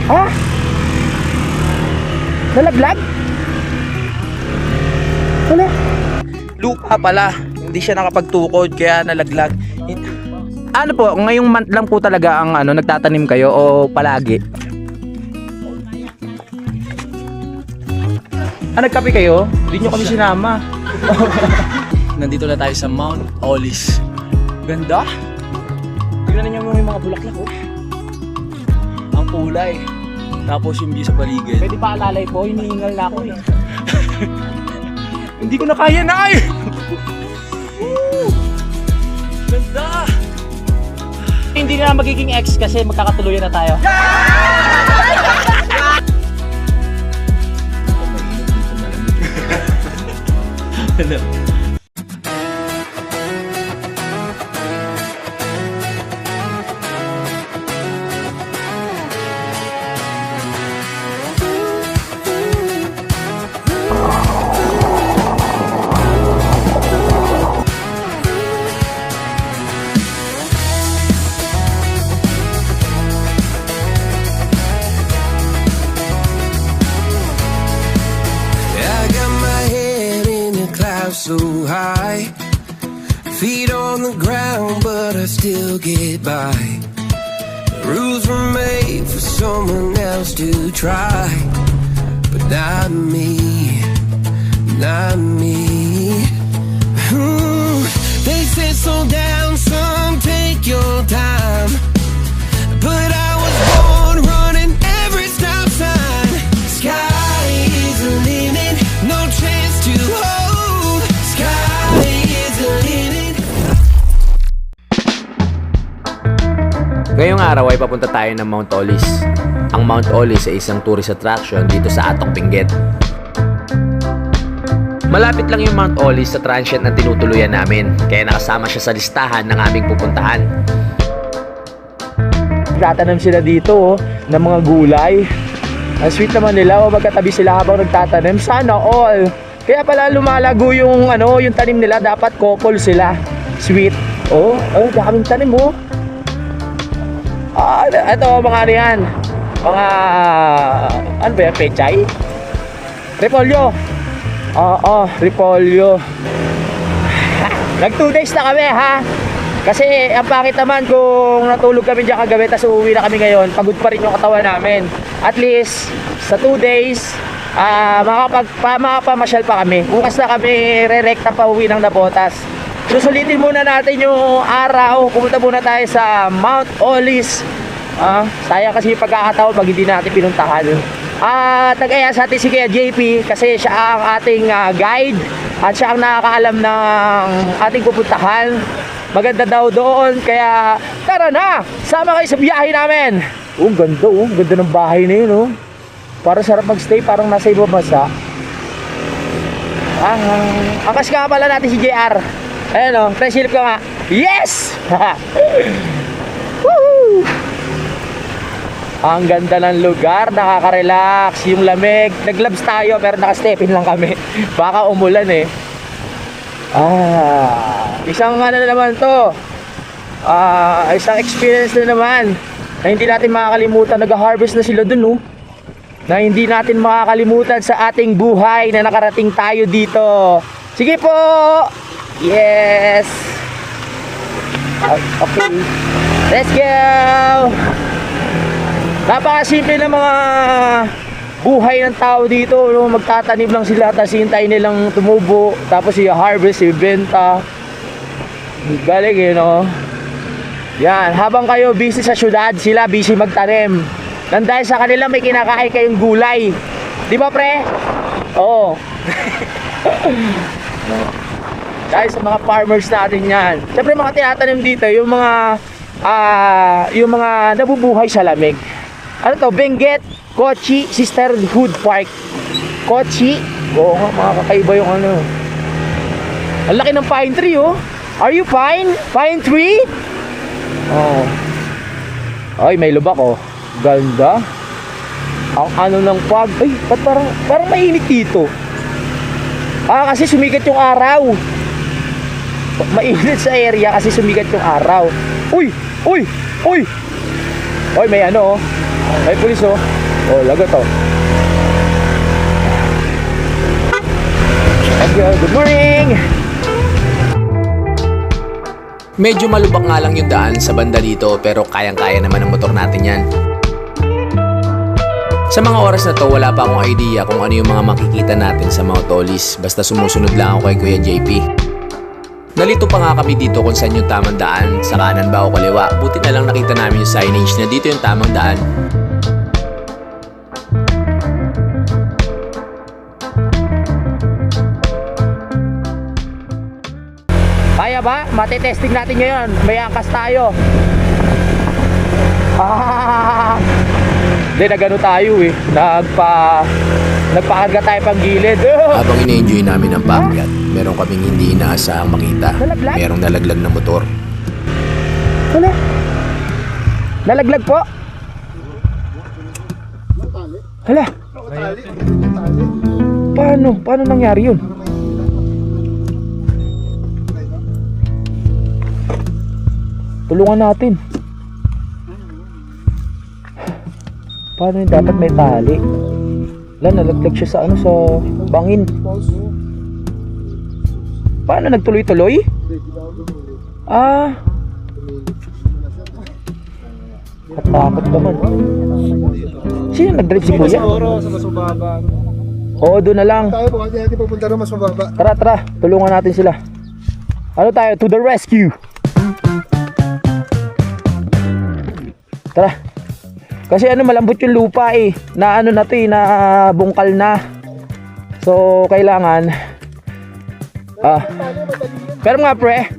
Ha? Nalaglag? Wala. Lupa pala. Hindi siya nakapagtukod kaya nalaglag. Ano po, ngayong month lang po talaga ang nagtatanim kayo o palagi? Nagkape kayo? Hindi nyo kami sinama. Nandito na tayo sa Mount Olis. Ganda. Tignan ninyo yung mga bulaklak oh. Ang kulay. Tapos yung view sa paligid. Pwede pa alalay po, hinihingal na ako eh. Hindi ko na kaya na ay! Ganda! Hindi na magiging ex kasi magkakatuluyan na tayo. Hello. So high, feet on the ground, but I still get by. The rules were made for someone else to try, but not me, not me. They said slow down, son, take your time, but I was born running every stop sign. Sky is the limit, no chance to hold. Ngayong araw ay papunta tayo ng Mount Olis. Ang Mount Olis ay isang tourist attraction dito sa Atong Benguet. Malapit lang yung Mount Olis sa transient na tinutuluyan namin, kaya nakasama siya sa listahan ng aming pupuntahan. Nagtatanim sila dito ng mga gulay. Ang sweet naman nila, magkatabi sila habang nagtatanim. Sana all. Kaya pala lumalago yung yung tanim nila, dapat couple sila. Sweet. Oh, daming tanim oh. Ito mga yan. Mga ano ba yan? Pechay? Repolyo. Repolyo. Nag 2 days na kami ha. Kasi ang pangit naman kung natulog kami diyan kagabi tapos uuwi na kami ngayon, pagod pa rin yung katawan namin. At least sa 2 days makapamasyal pa kami. Bukas na kami re-rekta pa uwi ng Nabotas. Susulitin muna natin yung araw. Pumunta muna tayo sa Mount Olis. Sayang kasi yung pagkakataon pag hindi natin pinuntahan. Tagaya sa atin si Kuya JP kasi siya ang ating guide at siya ang nakakaalam ng ating pupuntahan. Maganda daw doon, kaya tara na! Sama kayo sa biyahe namin! Ganda ganda ng bahay na yun oh. Para sarap magstay, parang nasa ibang bansa. Angkas nga pala natin si JR. Ayan o, silip ka nga. Yes! Woohoo! Ang ganda ng lugar, nakaka-relax, yung lamig. Nag-gloves tayo pero naka-step-in lang kami. Baka umulan eh. Isang na naman to. Isang experience na naman na hindi natin makakalimutan. Nag-harvest na sila dun oh. Na hindi natin makakalimutan sa ating buhay na nakarating tayo dito. Sige po! Yes! Okay. Let's go! Napakasimple ng mga buhay ng tao dito. No? Magtatanim lang sila, tapos hintayin nilang tumubo. Tapos i-harvest, i-benta. Galing eh, no? Yan, habang kayo busy sa syudad, sila busy magtanim. Nandahil sa kanila may kinakain kayong gulay. Di ba pre? Oo. Dahil sa mga farmers natin yan. Siyempre mga tinatanim dito, yung mga nabubuhay sa lamig. Ano to? Benguet Kochi Sisterhood Park. Kochi. Oo nga, mga kakaiba yung ano. Ang laki ng pine tree oh. Are you fine? Pine tree? Oh. Ay, may lubak oh. Ganda. Ang ano ng fog. Ay, ba't parang mainit dito? Kasi sumikat yung araw. Mainit sa area kasi sumikat yung araw. Uy, may ano oh. May pulis oh. Oh, lagot oh. Okay, good morning! Medyo malubak nga lang yung daan sa banda dito pero kayang-kaya naman ng motor natin yan. Sa mga oras na to wala pa akong idea kung ano yung mga makikita natin sa Mount Olis basta sumusunod lang ako kay Kuya JP. Nalito pa nga kami dito kung saan yung tamang daan, sa kanan ba o kaliwa. Buti na lang nakita namin yung signage na dito yung tamang daan. Kaya ba? Matitesting natin ngayon. May angkas tayo. Hindi, nagano tayo eh. Nagpakarga tayo pang gilid. Habang ina-enjoy namin ang paakyat, meron kaming hindi inaasahang makita. Nalaglag? Merong nalaglag na motor. Wala. Nalaglag po. Hala. Paano nangyari yun? Tulungan natin. Paano yun? Dapat may tali. Wala, nalaglag siya sa sa bangin. Paano nagtuloy-tuloy? Katakot naman. Sino nag-drive, si Kuya? Sa mas mababa. Oo, doon na lang. Tayo po kasi natin pupunta rin mas mababa. Tara, tulungan natin sila. Ano tayo? To the rescue! Tara. Kasi malambot yung lupa eh. Na na to eh, na bungkal na. So, kailangan pero nga pre.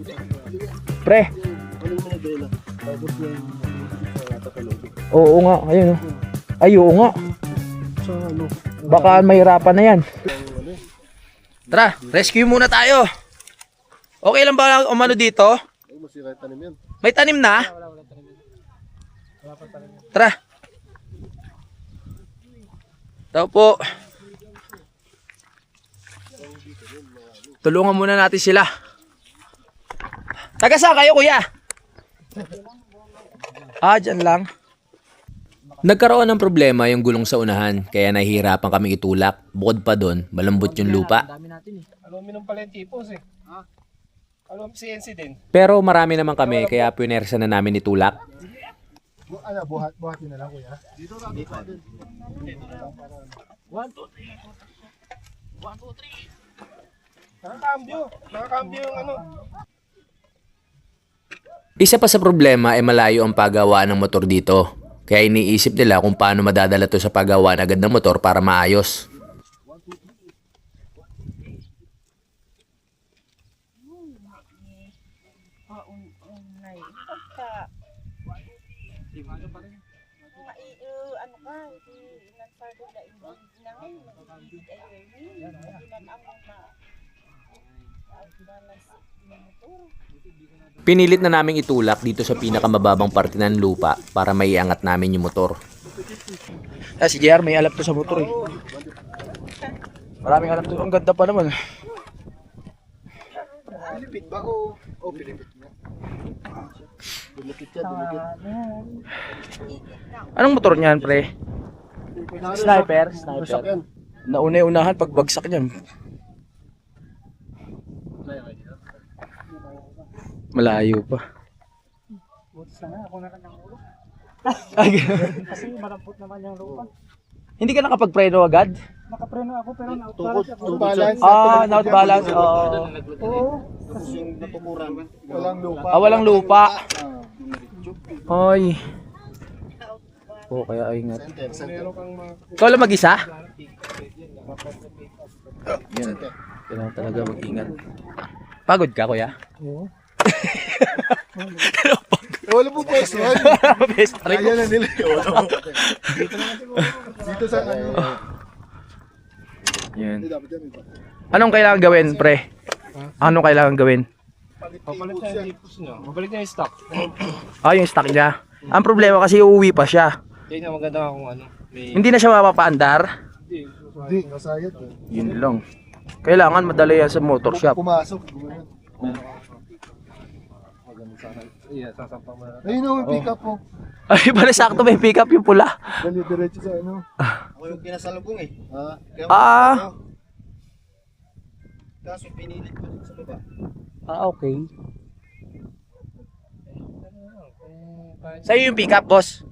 Oo nga, ayun oh. Ay, oo nga. Baka mahirapan na yan. Tara, rescue muna tayo. Okay lang ba umano dito? May tanim na? Tara. Tao po. Tulungan muna natin sila. Taga saan kayo, kuya? Dyan lang. Nagkaroon ng problema yung gulong sa unahan kaya nahihirapan kami itulak. Bukod pa doon, malambot yung lupa. Aluminum pala yung tipos eh. Aluminum CNC din. Pero marami naman kami kaya punersa na namin itulak. Buhatin na lang kuya. Dito na. 1, 2, 3. Nakakambyo yung ano. Isa pa sa problema ay malayo ang paggawa ng motor dito. Kaya iniisip nila kung paano madadala to sa paggawaan agad ng motor para maayos. Pinilit na naming itulak dito sa pinakamababang parte ng lupa para maiangat namin yung motor. Si JR may alam to sa motor eh. Maraming alam to. Ang ganda pa naman. Pilipit ba o pilipit na? Dumikit yan, dumikit. Anong motor niyan, pre? Sniper. Bagsak yan. Nauna-unahan pag bagsak niyan. Malayo pa. Kasi malampot naman yung lupa. Hindi ka nakapag-preno agad? Nakapreno ako pero na-balance. Not-balance. Oo. Kasi natukuran. Walang lupa. Walang lupa. Ay. Kaya ingat. Meron kang mga... Ikaw lang mag-isa? Yan. Kailangan talaga mag-ingat. Pagod ka, kuya? Oo. Wala po pwesto. Kaya na nila. Dito sa ano. Yan. Anong kailangan gawin, pre? Anong kailangan gawin? Papalit na yung tipos nyo. Mabalik na yung stock. Yung stock niya. Ang problema kasi uuwi pa siya. Yan yung maganda kung ano. Hindi na siya mapapaandar. Hindi, nasayat. Yun lang. Kailangan madala yan sa motor shop. Pumasok. Maganda sana. Ayun o, may pick up po. Ay, pala sakto may pick up yung pula. Dali diretso sa ano. Ako yung pinasalubong eh. Kaya Ah. kaso pinilit ko dun sa baba. Okay. Sa'yo yung pick up, boss?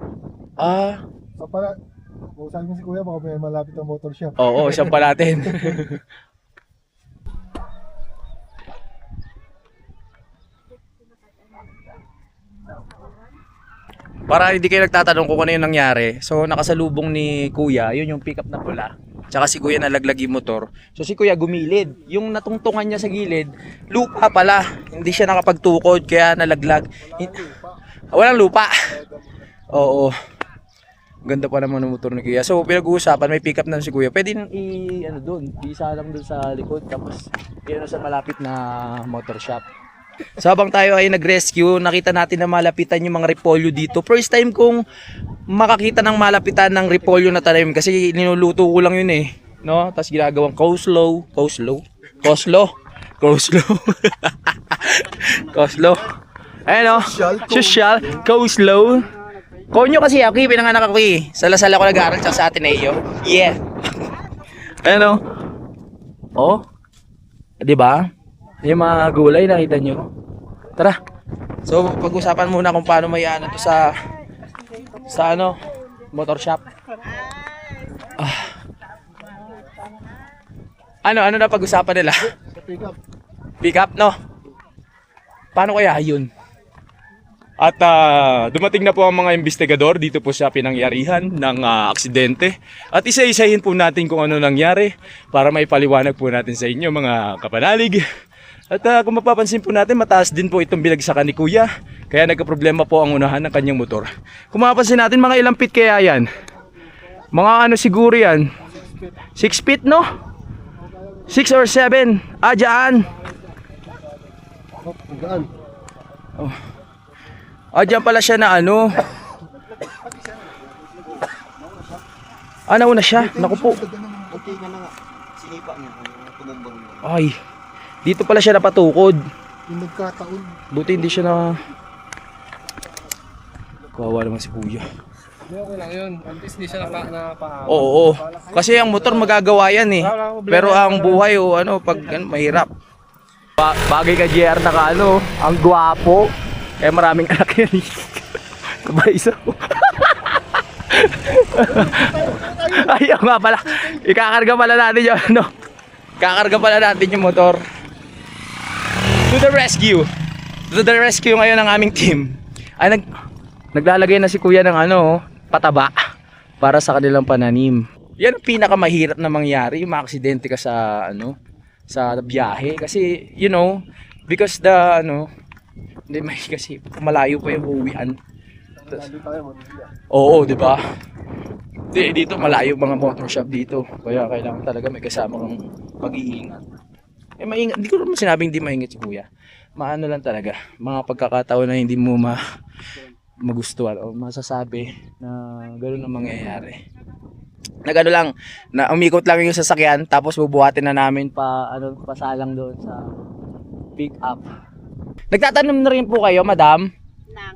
So para, sabi mo si Kuya, baka may malapit ang motor shop. Oo, siyang pa natin. Para hindi kayo nagtatanong kung ano yung nangyari. So nakasalubong ni Kuya, yun yung pickup na pula. Tsaka si Kuya nalaglag yung motor. So si Kuya gumilid. Yung natungtungan niya sa gilid, lupa pala. Hindi siya nakapagtukod kaya nalaglag. Walang lupa. Oo. Ganda pa naman ng motor ni Kuya. So pinag-uusapan, may pickup na si Kuya. Pwede nang ano doon, isa lang doon sa likod tapos iyan sa malapit na motor shop. So habang tayo ay nag-rescue, nakita natin na malapitan yung mga repolyo dito. First time kong makakita ng malapitan ng repolyo na tanim kasi ninuluto ko lang yun eh, no? Tapos ginagawang coleslaw. Coleslaw. Ayun o, social, coleslaw. Konyo kasi ako, pinanganak ako eh. Sa Lasal ako nag-aaral, tsaka sa Ateneo. Yeah. Ayun o. Oh. Diba? Yung mga gulay, nakita nyo. Tara. So, pag-usapan muna kung paano may ano to sa ano, motor shop. Ano na pag-usapan nila? Pick up. Pick up, no? Paano kaya yun? At dumating na po ang mga investigador dito po sa pinangyarihan ng aksidente. At isa-isahin po natin kung ano nangyari para maipaliwanag po natin sa inyo mga kapanalig. At kung mapapansin po natin, mataas din po itong binagsakan ni Kuya. Kaya nagka-problema po ang unahan ng kanyang motor. Kung mapapansin natin, mga ilang feet kaya yan? Mga ano siguro yan? 6 feet, no? 6 or 7. Dyan. Gaan. Dyan pala siya na ano. Nauna siya. Naku po. Okay ka na nga. Sinipa niya. Tumumbang niya. Ay. Dito pala siya napatukod. Yung nagkataon. Buti hindi siya na... Kawawa naman si Kuya. Okay lang yun. At least hindi siya napaawa. Oo. Kasi ang motor magagawa yan eh. Pero ang buhay o ano, pag ano, mahirap. Bagay ka JR na ka ano, ang gwapo. Kaya maraming anak yan eh. Kabayso. Ayaw nga pala. Ikakarga pala natin yung ano. Kakarga pala natin yung motor. To the rescue. To the rescue ngayon ng aming team. Ay naglalagay na si Kuya ng ano, pataba para sa kanilang pananim. Yan ang pinakamahirap na mangyari, yung maaksidente ka sa ano, sa biyahe kasi you know, because the ano, hindi may kasi malayo pa yung uwian. Oo, di ba? Dito malayo mga motor shop dito. Kaya kailangan talaga may kasama kang pag-iingat. Maingat, hindi ko naman sinabing hindi maingat si Kuya. Maano lang talaga, mga pagkakataon na hindi mo magustuhan o masasabi na gano'n ang mangyayari. Nagano lang, na umikot lang yung sasakyan tapos bubuhatin na namin pasalang doon sa pick up. Nagtatanim na rin po kayo, madam,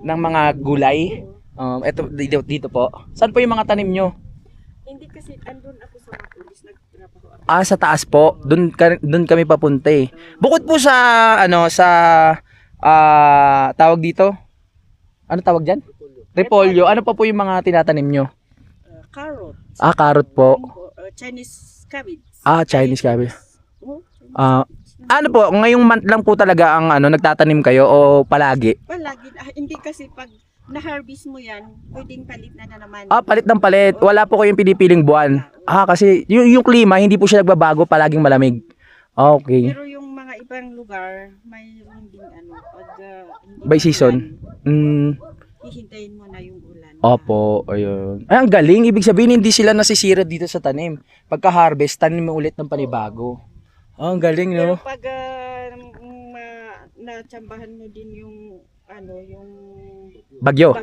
ng mga gulay. Eto dito po. Saan po yung mga tanim nyo? Hindi kasi andun ako sa Mapulis, nagtrabaho ako. Sa taas po. Doon kami papunta eh. Bukod po sa tawag dito. Ano tawag diyan? Repolyo. Ano pa po yung mga tinatanim nyo? Carrot. Carrot po. Chinese cabbage. Chinese cabbage. Oh, Ano po, ngayong month lang po talaga ang nagtatanim kayo o palagi? palagi. Hindi kasi pag na-harvest mo yan, pwedeng palit na naman. Palit ng palit. Wala po kayong pinipiling buwan. Kasi yung klima hindi po siya nagbabago, palaging malamig. Okay. Pero yung mga ibang lugar, may hindi pag hindi By season. hihintayin mo na yung ulan. Opo, ayun. Ay, ang galing. Ibig sabihin, hindi sila nasisira dito sa tanim. Pagka-harvest, tanim mo ulit ng panibago. Ang galing, Pero no? pag natsambahan mo din yung yung Bagyo.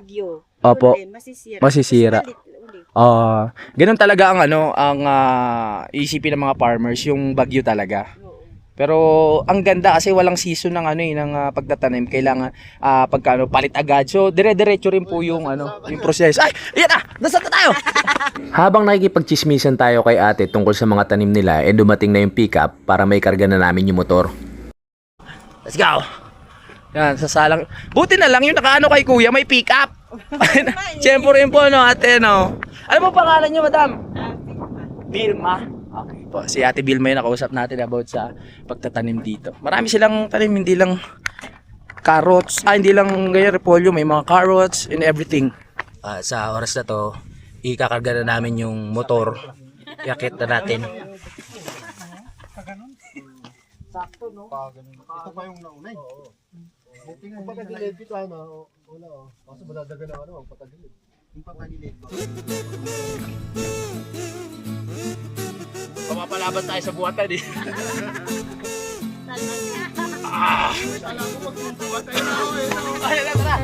Opo. ulit, masisira. Masisira. Tapos palit ulit. Ganun talaga ang ang isipin ng mga farmers, yung bagyo talaga. Oo. Pero ang ganda kasi walang season ng pagtatanim. Kailangan palit agad. So dire-diretso rin po yung yung process. Ay, ayan na. Nasaan na tayo? Habang nakikipagchismisan tayo kay ate tungkol sa mga tanim nila, dumating na yung pickup para may karga na namin yung motor. Let's go. Yan, sasalang. Buti na lang yung nakaano kay kuya, may pick up. Siyempre rin po, ate, no? Ano po pangalan niyo, madam? Vilma. Okay po, si ate Vilma yung nakausap natin about sa pagtatanim dito. Marami silang tanim, hindi lang carrots. Hindi lang ganyan, repolyo, may mga carrots and everything. Sa oras na to, ikakarga na namin yung motor. Iakit na natin. Ito pa yung nauna eh. Buti nga patagilid dito wala Kaso madadaga na ang patagilid. Yung patagilid. Pumapalaban tayo sa buwatan eh. Ay, tara.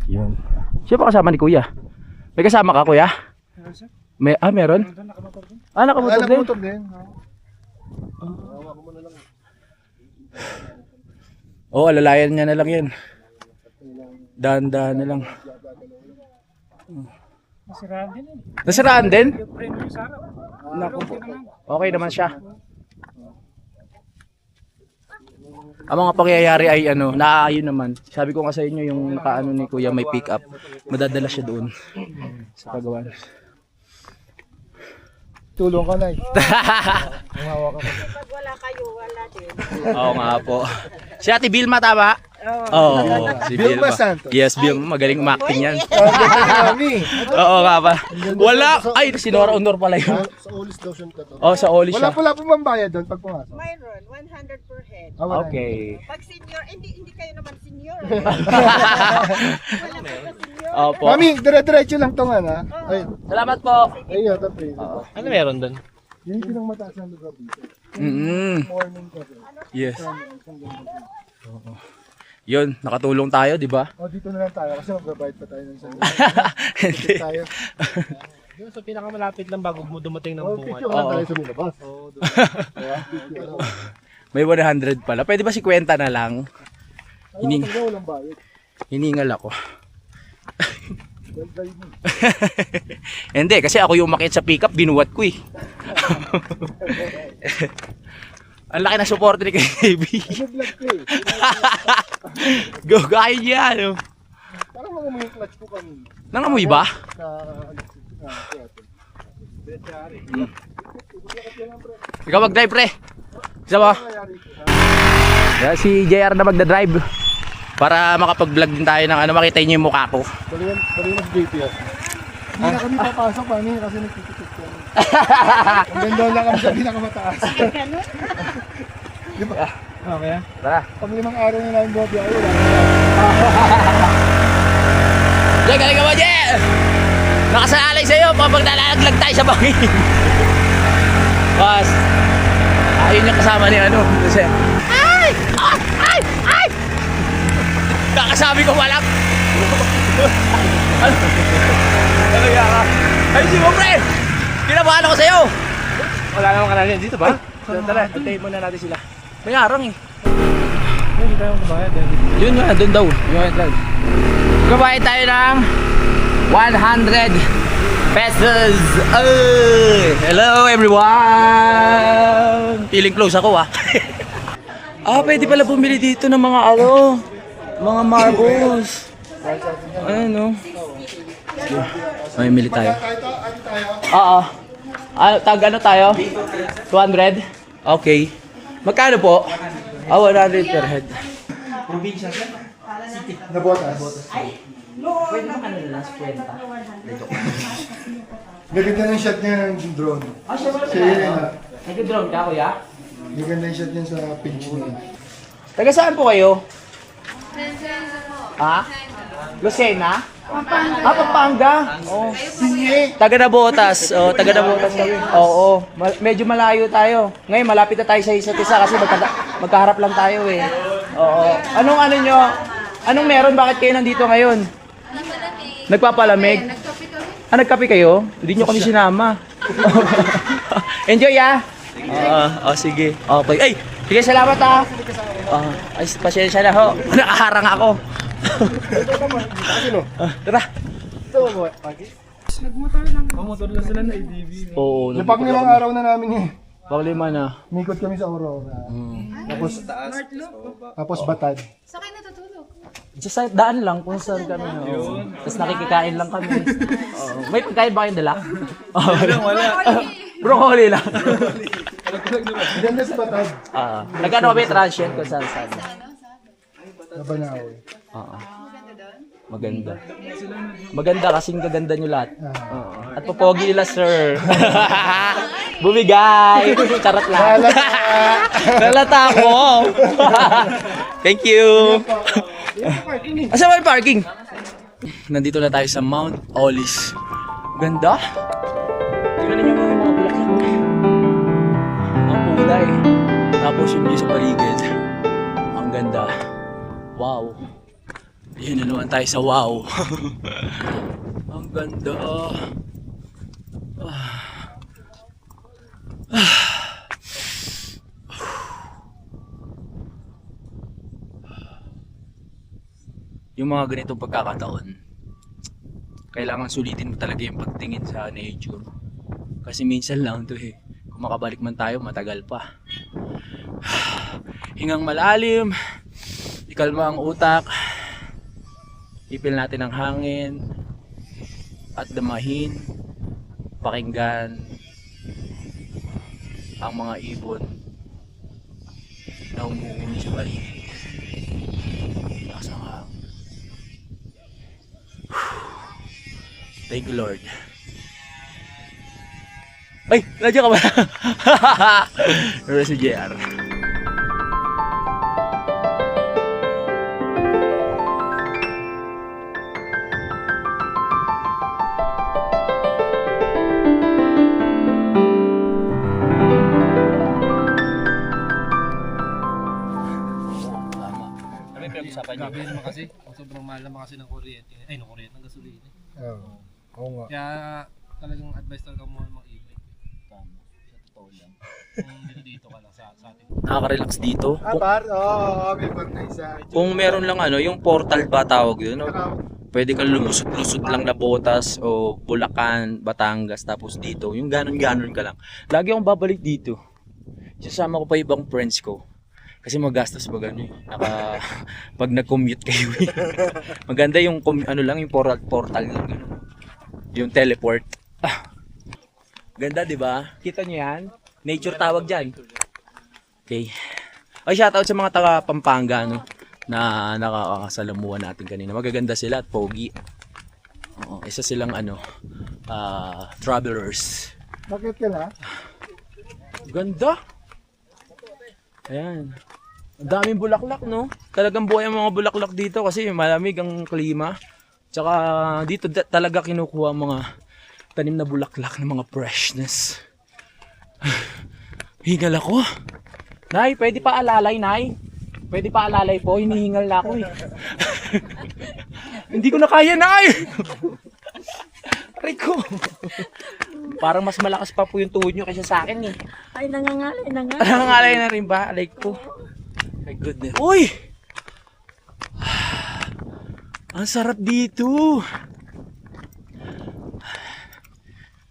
Yun. Siya pa kasama ni kuya? May kasama ka, kuya? Meron? Nakamotor din? Motor din. Alalayan niya na lang yan. Dahan-dahan na lang. Nasiraan din? Naku po. Okay naman siya. Ang mga pangyayari ay naaayon naman. Sabi ko nga sa inyo yung nakaano ni kuya may pick up. Madadala siya doon sa paggawa. Tulong ka na eh. Pag wala kayo, wala din. Oo nga po. Si Ate Vilma tama? Oo, si Vilma Santos. Yes, Vilma. Magaling umakting yan. Kami. Oo nga pa. Wala. Ay, si Nora Honor pala yun. Sa Olis daw siya to. Oh, sa Oli siya. Wala pambayad doon pag pumasok. Mayroon, 100 per head. Okay. Pag senior, hindi kayo naman senior. Wala pa pa senior. Opo. Mami, dire-diretso lang tong Ay, Salamat po. ayun, tapos. Ano meron doon? Yan yung pinangmataas ng lugar dito. Morning kasi. Yes. Oo. Yun, nakatulong tayo, di ba? Dito na lang tayo kasi magbabayad pa tayo ng sandali. Hindi. Tayo. Yung sa pinakamalapit lang bago mo dumating ng bunga. Picture lang tayo sa mga bus. May 100 pala. Pwede ba si kwenta na lang? Walang bayad. Hiningal ako. Hindi, kasi ako yung umakyat sa pickup, binuwat ko eh. Ang laki na support ni KB. Nag-vlog ko eh. Go, kaya niya. Parang mga mga clutch ko kanina. Nangamoy ba? Ikaw mag-drive, pre. Isa mo? Si JR na magda-drive. Para makapag-vlog din tayo ng makita niyo yung mukha ko. Bali mas GPS. Hindi na kami papasok kami kasi nagtitipid kami. Ang ganda lang kami sa pinakamataas. Ganun. Di ba? Okay. Tara. Pag 5 araw na lang buhat yaw, wala. Jay, galing ka ba, Jay? Nakasalay sa'yo kapag nalalaglag tayo sa bangin. Bas, ayun yung kasama ni kasi ay! Kakasabi ko walang ano ka? Ay, si mo, pre! Kinabahan ako sa'yo! Wala naman ka na rin dito ba? Tara, antayin muna natin sila. May harang eh. Hindi tayo magbabayad. Yun nga, doon daw. Kabayan tayo ng 100 pesos. Hello everyone! Feeling close ako pwede pala bumili dito ng mga mga marbles. Ano? May mili tayo. Oo. Tag ano tayo? 200? Okay. Magkano po? 100 per head. Na botas. Pwede naman ano lang, 50. Gaganda ng shot niya ng drone. Ah, siya wala Siya yun na. Nag-drone ka, kuya? Gaganda yung shot niya sa page niya. Taga saan po kayo? Ha? Lucena? Pampanga. Oh. Taga Nabotas. Oh, taga Nabotas kami. Oo. Medyo malayo tayo. Ngayon malapit na tayo sa isa't isa kasi magkaharap lang tayo eh. Oo. Anong ano nyo? Anong meron? Bakit kayo nandito ngayon? Nagpapalamig. Ah, nagkape kayo? Hindi nyo kami sinama. Enjoy ah. Sige. Okay. Ay, sige, salamat ah. Ay, pasensya na ho. Nakaharang ako. Tara. Motor lang sila na ADV. Oo. Yung pang-limang araw na namin eh. Paglima na. Mikot kami sa Aurora. Tapos Batad. Sa daan lang kung saan kami. Tapos nakikikain lang kami. May pagkain ba kayong dala? Wala. Broccoli lang. Ganda sa Batad. Nagkano kami transient kung saan saan. Nabanaw. Maganda. Maganda kasing gaganda nyo lahat. At popogi nila, sir. Bumigay. Charot lang. Lalata ako. Thank you. Asa ba yung parking? Nandito na tayo sa Mount Olis. Ganda. Tingnan niyo mga bulaklak. Ang kulay. Tapos yung view sa paligid. Ang ganda. Wow. Yun na naman tayo sa wow. Ang ganda. Yung mga ganitong pagkakataon, kailangan sulitin mo talaga yung pagtingin sa nature. Kasi minsan lang to eh. Kung makabalik man tayo, matagal pa. Hingang malalim, ikalma ang utak, ipil natin ang hangin, at damahin, pakinggan ang mga ibon na umuuni sa paligid. Thank you, Lord. Ay, nandiyan ka ba? Pero si JR. Grabe naman kasi, sobrang mahal naman kasi ng kuryente. Ay, ng kuryente, ng gasolina. Oo nga. Kaya talagang advice talaga mo mag-e-bike. Tama, sa totoo lang. Kung dito ka lang sa atin. Nakaka-relax dito. May part na isa. Kung meron lang ano, yung portal ba tawag yun? No? Pwede kang lumusot-lusot lang na Botas o Bulacan, Batangas, tapos dito, yung ganon-ganon ka lang. Lagi akong babalik dito. Sasama ko pa ibang friends ko. Kasi magastos ba gano'n pag nag-commute kayo. Maganda yung ano lang, yung portal lang gano'n. Yung teleport. Ganda, di ba? Kita nyo yan? Nature tawag dyan. Okay. Ay, shoutout sa mga taga Pampanga, no? Na nakakasalamuhan natin kanina. Magaganda sila at pogi. Oo, isa silang ano, travelers. Bakit ka na? Ganda. Ayan. Ang daming bulaklak, no? Talagang buhay ang mga bulaklak dito kasi malamig ang klima. Tsaka dito talaga kinukuha ang mga tanim na bulaklak ng mga freshness. Hingal ako. Nay, pwede pa alalay, Nay? Pwede pa alalay po, hinihingal na ako eh. Hindi ko na kaya, Nay! Aray ko. Parang mas malakas pa po yung tuhod nyo kaysa sa akin eh. Ay, nangangalay na nga. Nangangalay na rin ba? Aray ko. My goodness. Uy! Ang sarap dito.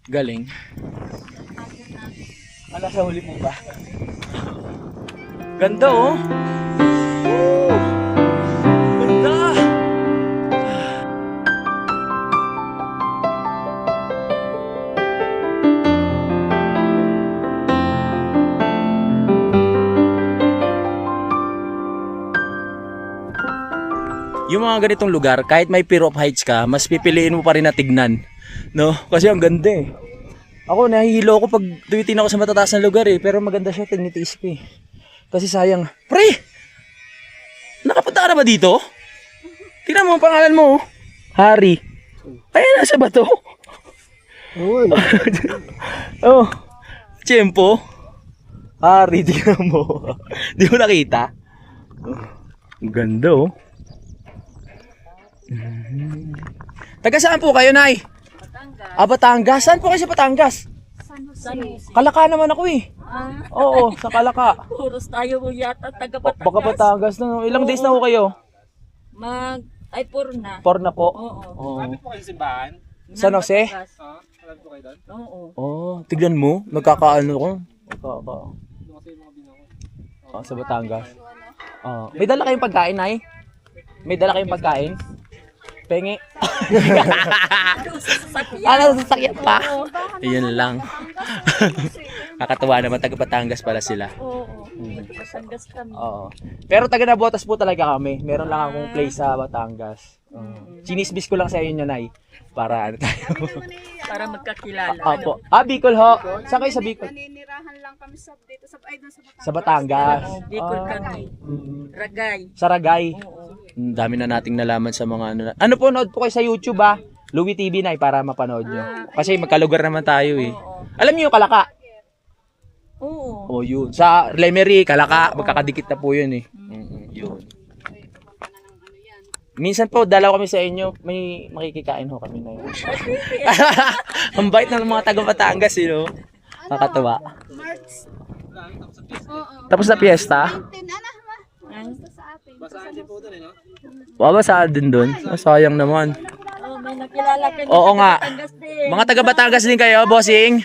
Galing. Ala sa huli mo ba? Ganda oh. Woo! Ganda. yung mga ganitong lugar, kahit may fear of heights ka, mas pipiliin mo pa rin na tignan. No? Kasi ang ganda eh. Ako, nahihilo ako pag tumitin ako sa matataas na lugar eh. Pero maganda siya, tinitiis ko eh. Kasi sayang. Pre! Nakapunta ka na ba dito? Tingnan mo ang pangalan mo. Hari. Ayan, nasa ba to? Oo. Oh. Tiyempo. Hari, tingnan mo. Di mo nakita? Ang ganda oh. Taga saan po kayo, Nay? Batangas. Batangas. Saan po kayo sa Batangas? San Jose. Kalaka naman ako eh. Oo, sa Kalaka. Puros tayo yata taga Baka Batangas na. Ilang days na po kayo? Ay, puro na. 4 na po. Oo. Oo. po kayo simbahan? San Jose? Alam po kayo doon? Oo. Oh, tignan mo. Nagkakaano ko. Doon kasi yung mga binako. Sa Batangas. May dala kayong pagkain, Nay? May dala kayong pagkain? Pengi. Sasakyan pa. Yun lang. Nakakatuwa naman, taga Batangas pala sila. Oo. Batangas kami. Oo. Pero taga Nabotas po talaga kami. Meron lang akong place sa Batangas. Chinisbis ko lang sa inyo, Nay. Para ano tayo. Para magkakilala. Opo. Bicol ho. Saan kayo sa Bicol? Naninirahan lang kami sa dito sa Batangas. Sa Batangas. Bicol kami. Ragay. Sa Ragay. Dami na nating nalaman sa mga ano. Ano po, nood po kayo sa YouTube Louie TV, Nay, para mapanood nyo. Kasi magkalugar naman tayo eh. Alam niyo yung Kalaka? Oo. O yun. Sa Lemery, Kalaka, magkakadikit na po yun eh. Yun. Minsan po, dalaw kami sa inyo, may makikikain ho kami na yun. Ang bait ng mga taga Batangas, no? Nakakatawa. Tapos na piyesta? Basahan din po doon eh, no? Babasaan din doon. Sayang naman. May nakilala ka Oo nga. Mga taga Batangas din kayo, bossing?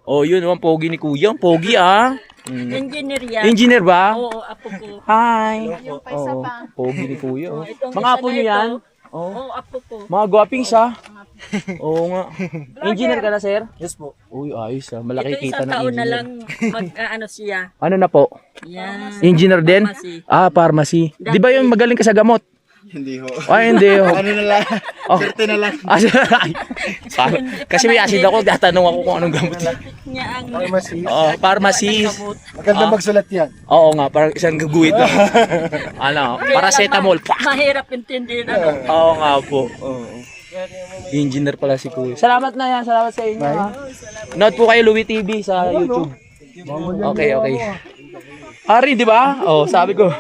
Oh, yun, ang pogi ni Kuya. Ang pogi Engineer yan. Engineer ba? Oo, apo ko. Hi. Oo, pogi ni Kuya. Mga apo niyo yan? Oo, apo ko. Mga guwapings Oo nga. Engineer ka na, sir? Yes po. Uy, ayos Malaki Ito kita isang ng taon na engineer. lang mag-ano siya. Ano na po? Yan. Engineer din? Pharmacy. Pharmacy. Di ba yung magaling ka sa gamot? Hindi ho. Hindi ho. Ano na lang? Oh. Serte na lang. Kasi may acid ako, tatanong ako kung anong gamot. Niya ang Pharmacy. Pharmacy. Maganda magsulat yan. Oo nga, parang isang guguhit na. Paracetamol. mahirap intindihin. Oo nga po. Engineer pala si Kuya. Salamat na yan. Salamat sa inyo. Nood po kayo Louie TV sa YouTube. Okay. Ari, di ba? Sabi ko.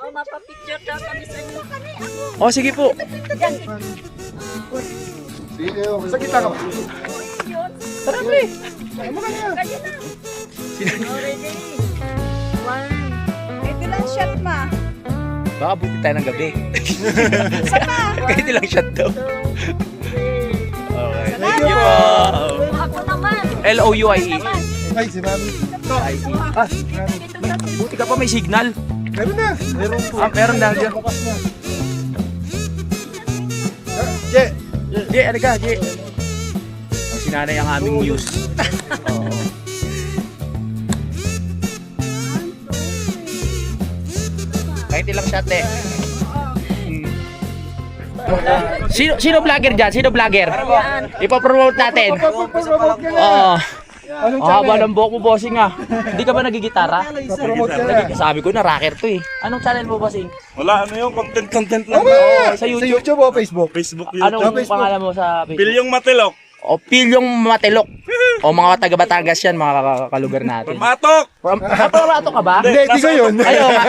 Mapapicture daw kami sa inyo. Sige po. Sige, sa kita ka ba? Tara, pre. Kayo na. Already. One. Ito lang shot ma. Baka buti tayo ng gabi. Kahit ilang shot daw. Okay. Thank you po. Ako naman. Louie. Ay, si Mami. Buti ka pa may signal. Meron na. Meron po. Meron na dyan. Bukas na. Je, ano ka, Je? Si nanay ang aming muse. Kahit ilang shot Sino vlogger dyan? Sino vlogger? Ipopromote natin. Anong Haba channel? ng buhok mo, bossing Hindi ka ba nagigitara? Papromote ka na. Sabi ko na, rocker to eh. Anong channel mo, bossing? Wala, ano yung content lang. Sa Sa YouTube. YouTube o Facebook? Facebook, Anong Facebook. pangalan mo sa Facebook? Pilyong Matilok. Pilyong Matilok. Mga taga Batangas yan, mga kalugar natin. Matok! Pamato ka ba? Hindi, di ko yun. Ayaw nga.